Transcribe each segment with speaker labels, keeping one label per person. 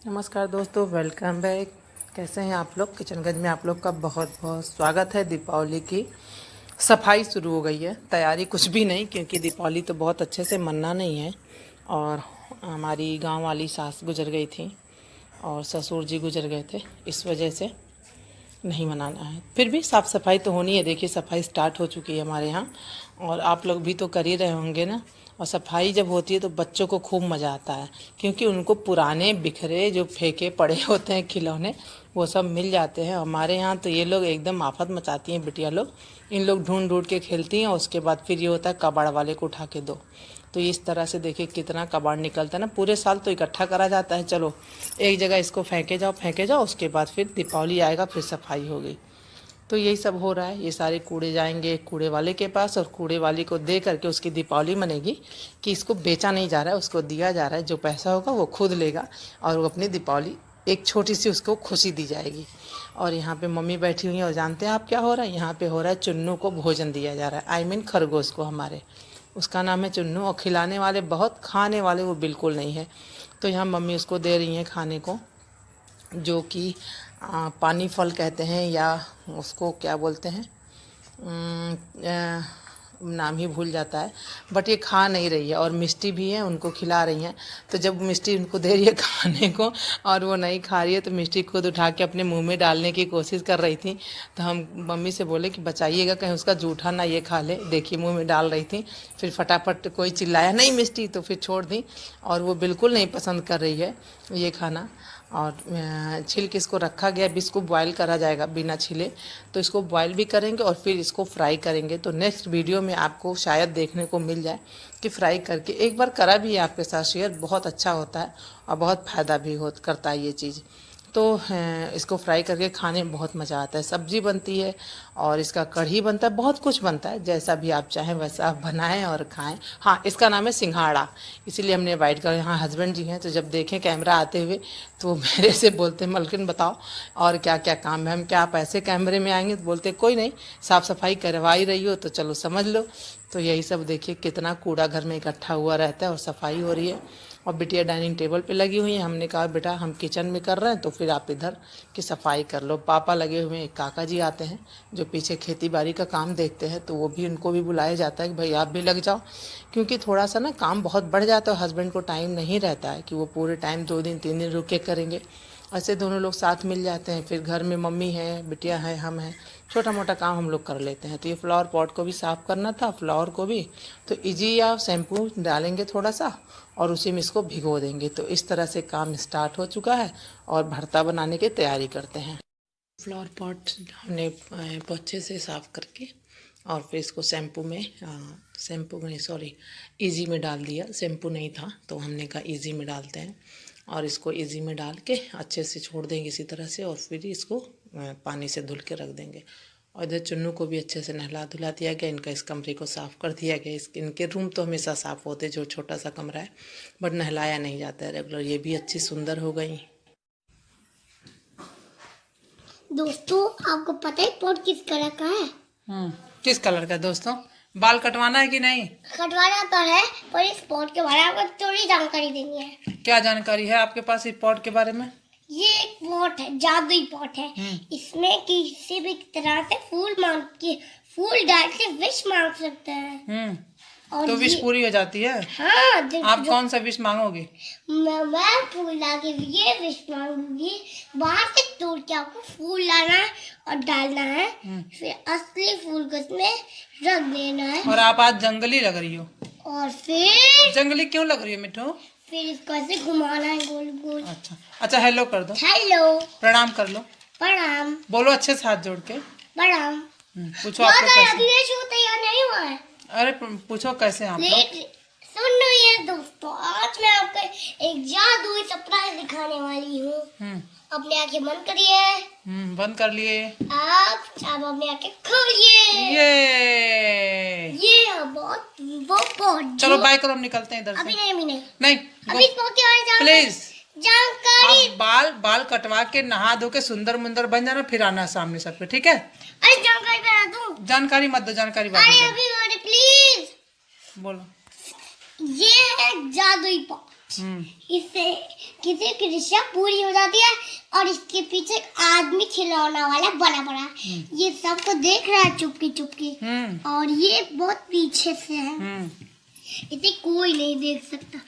Speaker 1: नमस्कार दोस्तों, welcome back. कैसे हैं आप लोग? किचनगंज में आप लोग का बहुत बहुत स्वागत है। दीपावली की सफाई शुरू हो गई है। तैयारी कुछ भी नहीं, क्योंकि दीपावली तो बहुत अच्छे से मनाना नहीं है। और हमारी गांव वाली सास गुजर गई थी और ससुर जी गुजर गए थे, इस वजह से नहीं मनाना है। फिर भी साफ़ सफाई तो होनी है। देखिए, सफाई स्टार्ट हो चुकी है हमारे यहाँ, और आप लोग भी तो कर ही रहे होंगे ना। और सफाई जब होती है तो बच्चों को खूब मज़ा आता है, क्योंकि उनको पुराने बिखरे जो फेंके पड़े होते हैं खिलौने, वो सब मिल जाते हैं। हमारे यहाँ तो ये लोग एकदम आफत मचाती हैं बिटिया लोग। इन लोग ढूंढ ढूंढ के खेलती हैं, और उसके बाद फिर ये होता है कबाड़ वाले को उठा के दो। तो इस तरह से देखिए कितना कबाड़ निकलता है ना। पूरे साल तो इकट्ठा करा जाता है, चलो एक जगह इसको फेंके जाओ, उसके बाद फिर दीपावली आएगा, फिर सफाई होगी। तो यही सब हो रहा है। ये सारे कूड़े जाएंगे कूड़े वाले के पास, और कूड़े वाले को दे करके उसकी दीपावली मनेगी कि इसको बेचा नहीं जा रहा है, उसको दिया जा रहा है। जो पैसा होगा वो खुद लेगा, और वो अपनी दीपावली एक छोटी सी उसको खुशी दी जाएगी। और यहाँ पे मम्मी बैठी हुई हैं, और जानते हैं आप क्या हो रहा है? यहाँ पे हो रहा है चुन्नू को भोजन दिया जा रहा है। आई मीन खरगोश को। हमारे उसका नाम है चुन्नू, और खिलाने वाले बहुत, खाने वाले वो बिल्कुल नहीं है। तो यहाँ मम्मी उसको दे रही हैं खाने को, जो कि पानी फल कहते हैं, या उसको क्या बोलते हैं, नाम ही भूल जाता है। बट ये खा नहीं रही है, और मिष्टी भी है, उनको खिला रही हैं। तो जब मिष्टी उनको दे रही है खाने को और वो नहीं खा रही है, तो मिष्टी खुद उठा के अपने मुंह में डालने की कोशिश कर रही थी। तो हम मम्मी से बोले कि बचाइएगा, कहीं उसका जूठा ना ये खा ले। देखिए मुंह में डाल रही थी, फिर फटाफट कोई चिल्लाया नहीं मिष्टी, तो फिर छोड़ दी। और वो बिल्कुल नहीं पसंद कर रही है ये खाना। और छिल के इसको रखा गया। अभी इसको बॉयल करा जाएगा बिना छिले। तो इसको बॉयल भी करेंगे और फिर इसको फ्राई करेंगे। तो नेक्स्ट वीडियो में आपको शायद देखने को मिल जाए कि फ्राई करके, एक बार करा भी है आपके साथ शेयर, बहुत अच्छा होता है और बहुत फ़ायदा भी करता है ये चीज़। तो इसको फ्राई करके खाने में बहुत मज़ा आता है। सब्ज़ी बनती है, और इसका कढ़ी बनता है, बहुत कुछ बनता है। जैसा भी आप चाहें वैसा आप बनाएं और खाएं। हाँ, इसका नाम है सिंघाड़ा, इसीलिए हमने अवॉइड कर। यहाँ हस्बैंड जी हैं, तो जब देखें कैमरा आते हुए तो वो मेरे से बोलते हैं, मलकिन बताओ और क्या क्या काम है। हम क्या आप ऐसे कैमरे में आएंगे? तो बोलते कोई नहीं, साफ़ सफाई करवा ही रही हो तो चलो समझ लो। तो यही सब देखिए, कितना कूड़ा घर में इकट्ठा हुआ रहता है, और सफाई हो रही है। और बिटिया डाइनिंग टेबल पे लगी हुई है। हमने कहा बेटा हम किचन में कर रहे हैं, तो फिर आप इधर की सफाई कर लो। पापा लगे हुए हैं, एक काका जी आते हैं जो पीछे खेती बाड़ी का काम देखते हैं, तो वो भी, उनको भी बुलाया जाता है कि भाई आप भी लग जाओ, क्योंकि थोड़ा सा ना काम बहुत बढ़ जाता है। हस्बैंड को टाइम नहीं रहता है कि वो पूरे टाइम 2 दिन 3 दिन रुक के करेंगे। ऐसे दोनों लोग साथ मिल जाते हैं। फिर घर में मम्मी है, बिटिया है, हम हैं, छोटा मोटा काम हम लोग कर लेते हैं। तो ये फ्लावर पॉट को भी साफ़ करना था, फ्लावर को भी। तो इजी, या शैम्पू डालेंगे थोड़ा सा, और उसी में इसको भिगो देंगे। तो इस तरह से काम स्टार्ट हो चुका है, और भरता बनाने की तैयारी करते हैं। फ्लावर पॉट हमने पोछे से साफ़ करके, और फिर इसको शैम्पू में, शैम्पू नहीं सॉरी, इजी में डाल दिया। शैम्पू नहीं था तो हमने कहा इजी में डालते हैं, और इसको इजी में डाल के अच्छे से छोड़ देंगे इसी तरह से, और फिर इसको पानी से धुल के रख देंगे। और इधर चुन्नू को भी अच्छे से नहला धुला दिया गया। इनका इस कमरे को साफ़ कर दिया गया। इनके रूम तो हमेशा साफ़ होते, जो छोटा सा कमरा है, बट नहलाया नहीं जाता है रेगुलर। ये भी अच्छी सुंदर हो गई।
Speaker 2: दोस्तों, आपको पता है पॉट किस कलर का है?
Speaker 1: किस कलर का दोस्तों? बाल कटवाना है कि नहीं?
Speaker 2: कटवाना तो है, पर इस पॉट के बारे में आपको थोड़ी जानकारी देनी है।
Speaker 1: क्या जानकारी है आपके पास इस पॉट के बारे में?
Speaker 2: ये एक पॉट है, जादुई पॉट है। इसमें किसी भी तरह से फूल डाल के विश मांग सकते हैं। और
Speaker 1: तो विश पूरी हो जाती है?
Speaker 2: हाँ।
Speaker 1: आप कौन सा विश मांगोगे?
Speaker 2: मैं फूल ला के ये विश मांगूंगी, बाहर से तोड़ के आपको फूल लाना है और डालना है। फिर असली फूल को इसमें रख देना है।
Speaker 1: और आप आज जंगली लग रही हो।
Speaker 2: और फिर
Speaker 1: जंगली क्यों लग रही हो मिठू?
Speaker 2: फिर इसको ऐसे घुमाना है गोल गोल।
Speaker 1: अच्छा अच्छा, हेलो कर दो।
Speaker 2: हेलो।
Speaker 1: प्रणाम कर लो।
Speaker 2: प्रणाम।
Speaker 1: बोलो अच्छे से हाथ जोड़ के।
Speaker 2: प्रणाम।
Speaker 1: पूछो आप लोग कैसे?
Speaker 2: अभी ये शो तैयार नहीं हुआ है।
Speaker 1: अरे पूछो कैसे आप लोग?
Speaker 2: सुन ये दोस्तों, आज मैं आपको एक जादुई सरप्राइज दिखाने वाली हूँ। अपने आंखें बंद करिए।
Speaker 1: बंद कर लिए।
Speaker 2: आप अपने आंखें खोलिए। ये बहुत
Speaker 1: चलो बाय करो, हम निकलते हैं इधर से।
Speaker 2: अभी नहीं
Speaker 1: नहीं
Speaker 2: अभी
Speaker 1: प्लीज।
Speaker 2: जानकारी।
Speaker 1: आप बाल कटवा के नहा धो के सुंदर मुंदर बन जाना, फिर आना सामने सबके, ठीक है?
Speaker 2: अरे जानकारी बता दूं।
Speaker 1: जानकारी मत दो, जानकारी बाद में
Speaker 2: अरे अभी प्लीज।
Speaker 1: बोलो।
Speaker 2: ये है जादुई पॉट। इससे किसी की इच्छा पूरी हो जाती है और इसके पीछे एक आदमी खिलौना वाला बड़ा बड़ा ये सबको देख रहा है चुपके चुपके और ये बहुत पीछे से है इसे कोई नहीं देख सकता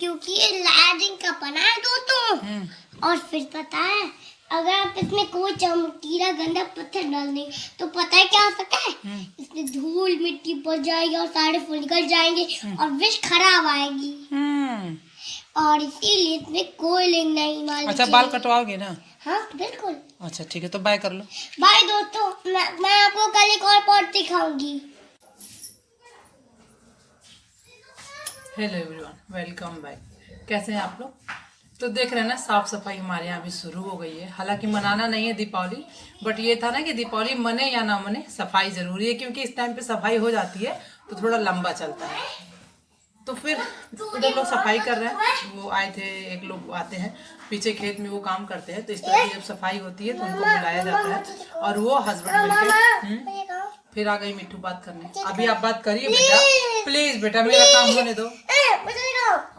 Speaker 2: क्योंकि ये लैडिंग का बना है दोस्तों। और फिर पता है अगर आप इसमें कोई चमकीला गंदा पत्थर डाल दें तो पता है क्या हो सकता है इसमें धूल मिट्टी पड़ जाएगी और सारे फूल निकल जाएंगे और विष खराब आएगी और इसीलिए इसमें कोई लिंक नहीं मालूम।
Speaker 3: अच्छा बाल कटवाओगे ना?
Speaker 2: हाँ बिल्कुल।
Speaker 3: अच्छा ठीक है तो बाय कर लो।
Speaker 2: बाय दोस्तों, मैं आपको कल एक और पॉट दिखाऊंगी।
Speaker 1: Hello everyone, welcome back. कैसे हैं आप लोग? तो देख रहे हैं ना, साफ सफाई हमारे यहाँ भी शुरू हो गई है। हालांकि मनाना नहीं है दीपावली, बट ये था ना कि दीपावली मने या ना मने सफाई जरूरी है, क्योंकि इस टाइम पे सफाई हो जाती है तो थोड़ा लंबा चलता है। तो फिर उधर लोग सफाई कर रहे हैं, वो आए थे, एक लोग आते हैं पीछे खेत में, वो काम करते हैं। तो इस तरह की जब सफाई होती है तो उनको बुलाया जाता है और वो हस्बैंड मिलके फिर आ गई मिट्टू बात करने। अभी आप बात करिए बेटा, प्लीज बेटा, मेरा काम होने दो।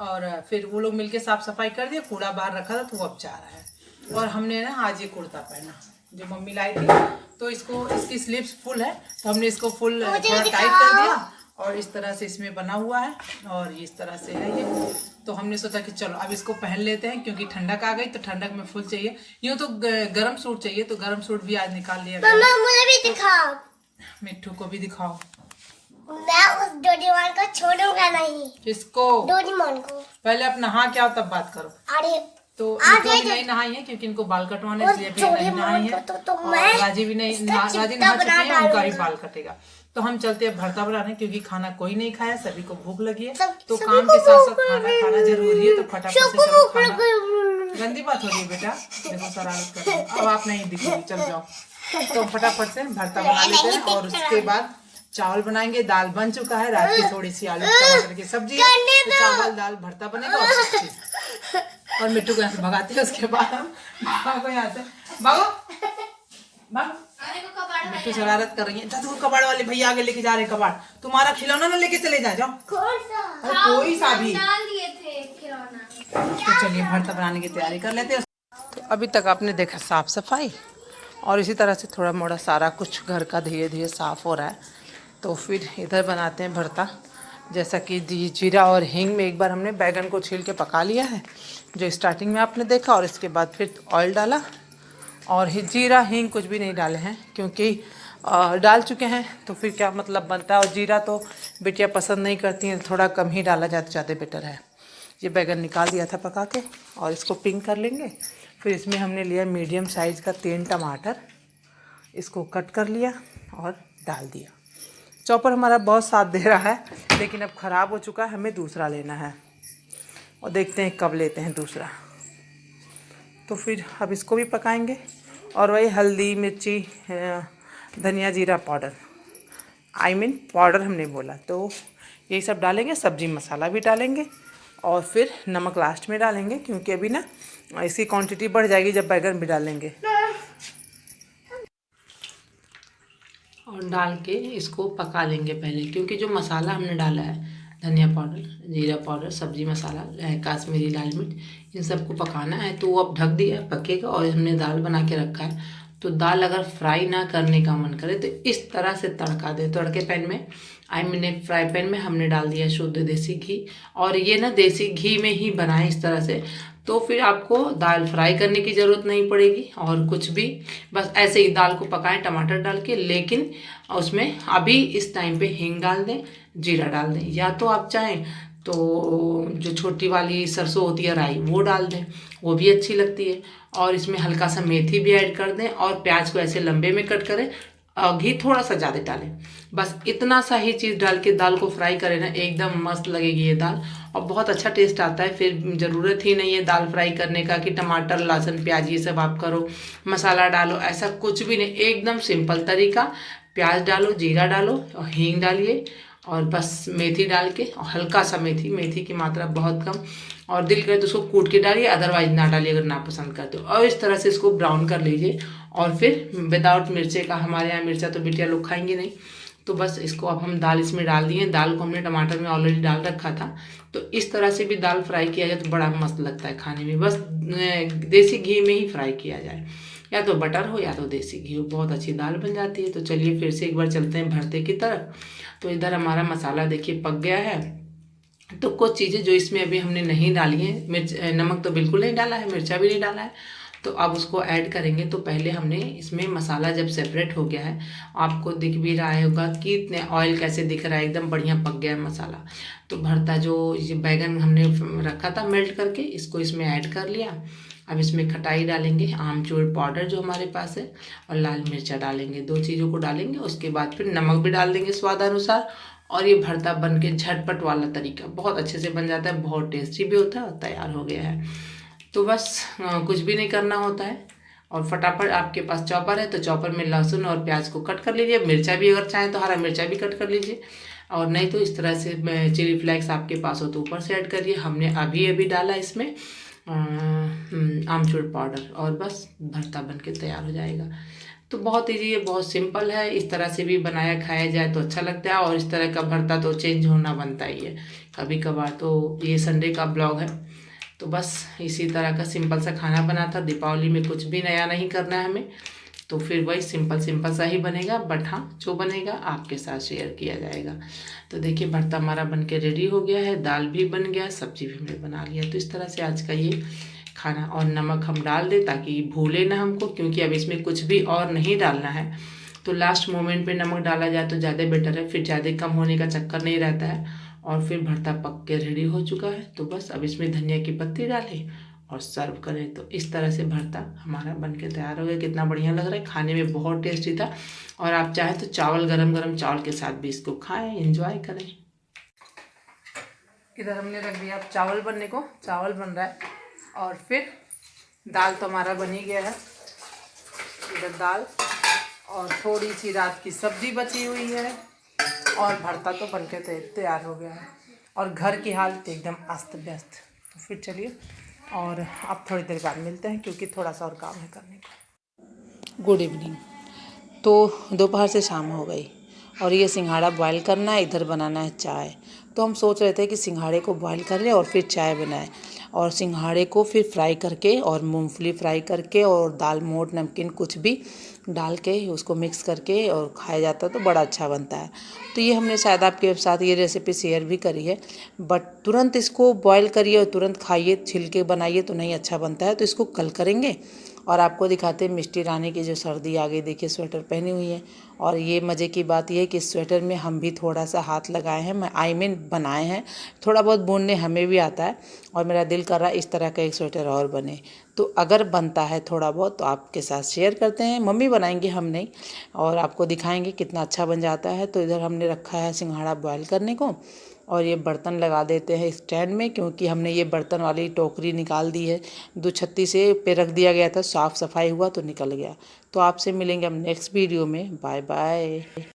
Speaker 1: और फिर वो लोग मिलके साफ सफाई कर दिए, कूड़ा बाहर रखा था तो वो अब जा रहा है। और हमने ना आज ये कुर्ता पहना जो मम्मी लाई थी, तो इसको, इसकी स्लीव्स फुल है तो हमने इसको फुल थोड़ा टाइट कर दिया और इस तरह से इसमें बना हुआ है और इस तरह से है ये। तो हमने सोचा कि चलो अब इसको पहन लेते हैं, क्योंकि ठंडक आ गई तो ठंडक में फुल चाहिए। यूँ तो गर्म सूट चाहिए, तो गर्म सूट भी आज निकाल लिया।
Speaker 2: मम्मा मुझे भी दिखाओ।
Speaker 1: मिट्टू को भी दिखाओ।
Speaker 2: मैं उस डोरेमोन को छोड़ूंगा नहीं।
Speaker 1: किसको?
Speaker 2: डोरेमोन को।
Speaker 1: पहले आप नहा के आओ तब बात करो।
Speaker 2: अरे
Speaker 1: तो इनको भी नहीं नहाई है क्योंकि इनको बाल कटवाने, इसलिए भी नहीं नहाई है। और राजी भी नहीं, राजी नहा चुकी है, उनका भी बाल कटेगा। तो हम चलते हैं भरता बनाने, क्योंकि खाना कोई नहीं खाया, सभी को भूख लगी है। तो काम के साथ साथ खाना खाना जरूरी है, तो फटाफट से चलो खाना। गंदी बात हो रही है बेटा, देखो शरारत कर रही है। अब आप नहीं दिखोगी, चल जाओ। तो फटाफट से भरता बना लेते हैं और उसके बाद चावल बनाएंगे। दाल बन चुका है, रात की थोड़ी सी आलू टमाटर की सब्जी है, तो चावल दाल भरता बनेगा और सब्जी। और मिट्टू को यहाँ से भगाते हैं। उसके बाद हम बाबा को यहाँ से भागो भागो। मिट्टू शरारत कर रही है। तो कबाड़ वाले भैया आगे लेके जा रहे हैं कबाड़। तुम्हारा खिलौना ना लेके चले जाओ।
Speaker 2: कौन सा?
Speaker 1: अरे कोई सा भी।
Speaker 2: डाल दिए थे खिलौना।
Speaker 1: तो चलिए भरता बनाने की तैयारी कर लेते हैं। तो अभी तक आपने देखा साफ सफाई और इसी तरह से थोड़ा मोड़ा सारा कुछ घर का धीरे धीरे साफ हो रहा है। तो फिर इधर बनाते हैं भरता। जैसा कि जीरा और हींग में एक बार हमने बैगन को छील के पका लिया है, जो स्टार्टिंग में आपने देखा। और इसके बाद फिर ऑयल डाला और जीरा हींग कुछ भी नहीं डाले हैं, क्योंकि डाल चुके हैं तो फिर क्या मतलब बनता है। और जीरा तो बेटियाँ पसंद नहीं करती हैं, थोड़ा कम ही डाला जाता ज़्यादा बेटर है। ये बैगन निकाल दिया था पका के और इसको पिंक कर लेंगे। फिर इसमें हमने लिया मीडियम साइज़ का 3 टमाटर, इसको कट कर लिया और डाल दिया। चॉपर हमारा बहुत साथ दे रहा है, लेकिन अब ख़राब हो चुका है, हमें दूसरा लेना है और देखते हैं कब लेते हैं दूसरा। तो फिर अब इसको भी पकाएंगे। और वही हल्दी मिर्ची धनिया जीरा पाउडर, पाउडर हमने बोला, तो यही सब डालेंगे। सब्जी मसाला भी डालेंगे और फिर नमक लास्ट में डालेंगे, क्योंकि अभी ना इसकी क्वांटिटी बढ़ जाएगी जब बैगन भी डालेंगे। और डाल के इसको पका लेंगे पहले, क्योंकि जो मसाला हमने डाला है, धनिया पाउडर, जीरा पाउडर, सब्जी मसाला, काश्मीरी लाल मिर्च, इन सबको पकाना है। तो वो अब ढक दिया, पकेगा। और हमने दाल बना के रखा है, तो दाल अगर फ्राई ना करने का मन करे तो इस तरह से तड़का दे। तड़के पैन में, एक फ्राई पैन में हमने डाल दिया शुद्ध देसी घी। और ये ना देसी घी में ही बनाए इस तरह से, तो फिर आपको दाल फ्राई करने की ज़रूरत नहीं पड़ेगी और कुछ भी, बस ऐसे ही दाल को पकाएं टमाटर डाल के। लेकिन उसमें अभी इस टाइम पे हींग डाल दें, जीरा डाल दें, या तो आप चाहें तो जो छोटी वाली सरसों होती है राई, वो डाल दें, वो भी अच्छी लगती है। और इसमें हल्का सा मेथी भी ऐड कर दें और प्याज को ऐसे लंबे में कट करें और घी थोड़ा सा ज़्यादा डालें। बस इतना सा ही चीज़ डाल के दाल को फ्राई करें ना, एकदम मस्त लगेगी ये दाल और बहुत अच्छा टेस्ट आता है। फिर ज़रूरत ही नहीं है दाल फ्राई करने का कि टमाटर लहसुन प्याज ये सब आप करो, मसाला डालो, ऐसा कुछ भी नहीं। एकदम सिंपल तरीका, प्याज डालो, जीरा डालो और हींग डालिए और बस मेथी डाल के, और हल्का सा मेथी की मात्रा बहुत कम, और दिल करे तो उसको कूट के डालिए, अदरवाइज ना डालिए अगर ना पसंद करते हो। और इस तरह से इसको ब्राउन कर लीजिए। और फिर विदाउट मिर्चे का, हमारे यहाँ मिर्चा तो बिटिया लोग खाएंगे नहीं, तो बस इसको अब हम दाल इसमें डाल दिए। दाल को हमने टमाटर में ऑलरेडी डाल रखा था, तो इस तरह से भी दाल फ्राई किया जाए तो बड़ा मस्त लगता है खाने में। बस देसी घी में ही फ्राई किया जाए, या तो बटर हो या तो देसी घी हो, बहुत अच्छी दाल बन जाती है। तो चलिए फिर से एक बार चलते हैं भरते की तरफ। तो इधर हमारा मसाला देखिए पक गया है। तो कुछ चीज़ें जो इसमें अभी हमने नहीं डाली हैं, नमक तो बिल्कुल नहीं डाला है, मिर्चा भी नहीं डाला है, तो अब उसको ऐड करेंगे। तो पहले हमने इसमें मसाला जब सेपरेट हो गया है, आपको दिख भी रहा होगा कि इतने ऑयल कैसे दिख रहा है, एकदम बढ़िया पक गया है मसाला। तो भरता जो ये बैगन हमने रखा था मेल्ट करके, इसको इसमें ऐड कर लिया। अब इसमें खटाई डालेंगे, आमचूर पाउडर जो हमारे पास है, और लाल मिर्चा डालेंगे, 2 चीज़ों को डालेंगे। उसके बाद फिर नमक भी डाल देंगे स्वादानुसार। और ये भरता बन के झटपट वाला तरीका बहुत अच्छे से बन जाता है, बहुत टेस्टी भी होता है और तैयार हो गया है। तो बस कुछ भी नहीं करना होता है, और फटाफट आपके पास चॉपर है तो चॉपर में लहसुन और प्याज को कट कर लीजिए। मिर्चा भी अगर चाहें तो हरा मिर्चा भी कट कर लीजिए, और नहीं तो इस तरह से चिली फ्लेक्स आपके पास हो तो ऊपर से ऐड करिए। हमने अभी डाला इसमें आमचूर पाउडर, और बस भरता बन के तैयार हो जाएगा। तो बहुत ईजी है, बहुत सिंपल है। इस तरह से भी बनाया खाया जाए तो अच्छा लगता है, और इस तरह का भरता तो चेंज होना बनता ही है कभी कभार। तो ये संडे का ब्लॉग है, तो बस इसी तरह का सिंपल सा खाना बना था। दीपावली में कुछ भी नया नहीं करना है हमें, तो फिर वही सिंपल सा ही बनेगा, बट हाँ जो बनेगा आपके साथ शेयर किया जाएगा। तो देखिए भरता हमारा बन के रेडी हो गया है, दाल भी बन गया, सब्जी भी हमने बना लिया। तो इस तरह से आज का ये खाना, और नमक हम डाल दें ताकि भूले ना हमको, क्योंकि अब इसमें कुछ भी और नहीं डालना है। तो लास्ट मोमेंट पे नमक डाला जाए तो ज़्यादा बेटर है, फिर ज़्यादा कम होने का चक्कर नहीं रहता है। और फिर भरता पक के रेडी हो चुका है, तो बस अब इसमें धनिया की पत्ती डालें और सर्व करें। तो इस तरह से भरता हमारा बन के तैयार हो गया। कितना बढ़िया लग रहा है, खाने में बहुत टेस्टी था। और आप चाहें तो चावल गरम चावल के साथ भी इसको खाएं, एंजॉय करें। इधर हमने रख दिया अब चावल बनने को, चावल बन रहा है, और फिर दाल तो हमारा बन ही गया है। इधर दाल और थोड़ी सी रात की सब्जी बची हुई है, और भरता तो बन के तैयार हो गया है, और घर की हालत एकदम अस्त व्यस्त। तो फिर चलिए, और अब थोड़ी देर बाद मिलते हैं, क्योंकि थोड़ा सा और काम है करने का। Good evening. तो दोपहर से शाम हो गई, और ये सिंघाड़ा बॉईल करना है, इधर बनाना है चाय। तो हम सोच रहे थे कि सिंघाड़े को बॉईल कर लें और फिर चाय बनाएं, और सिंघाड़े को फिर फ्राई करके, और मूंगफली फ्राई करके, और दाल मोठ नमकीन कुछ भी डाल के उसको मिक्स करके और खाया जाता है तो बड़ा अच्छा बनता है। तो ये हमने शायद आपके साथ ये रेसिपी शेयर भी करी है, बट तुरंत इसको बॉईल करिए और तुरंत खाइए, छिलके बनाइए तो नहीं अच्छा बनता है। तो इसको कल करेंगे, और आपको दिखाते हैं मिष्टी रानी की जो सर्दी आ गई, देखिए स्वेटर पहनी हुई है। और ये मज़े की बात ये है कि स्वेटर में हम भी थोड़ा सा हाथ लगाए हैं, बनाए हैं, थोड़ा बहुत बुनने हमें भी आता है, और मेरा दिल कर रहा है इस तरह का एक स्वेटर और बने। तो अगर बनता है थोड़ा बहुत तो आपके साथ शेयर करते हैं, मम्मी बनाएंगे हम नहीं, और आपको दिखाएंगे कितना अच्छा बन जाता है। तो इधर हमने रखा है सिंघाड़ा बॉयल करने को, और ये बर्तन लगा देते हैं स्टैंड में, क्योंकि हमने ये बर्तन वाली टोकरी निकाल दी है, 2 छत्ती से पे रख दिया गया था, साफ़ सफाई हुआ तो निकल गया। तो आपसे मिलेंगे हम नेक्स्ट वीडियो में, बाय बाय।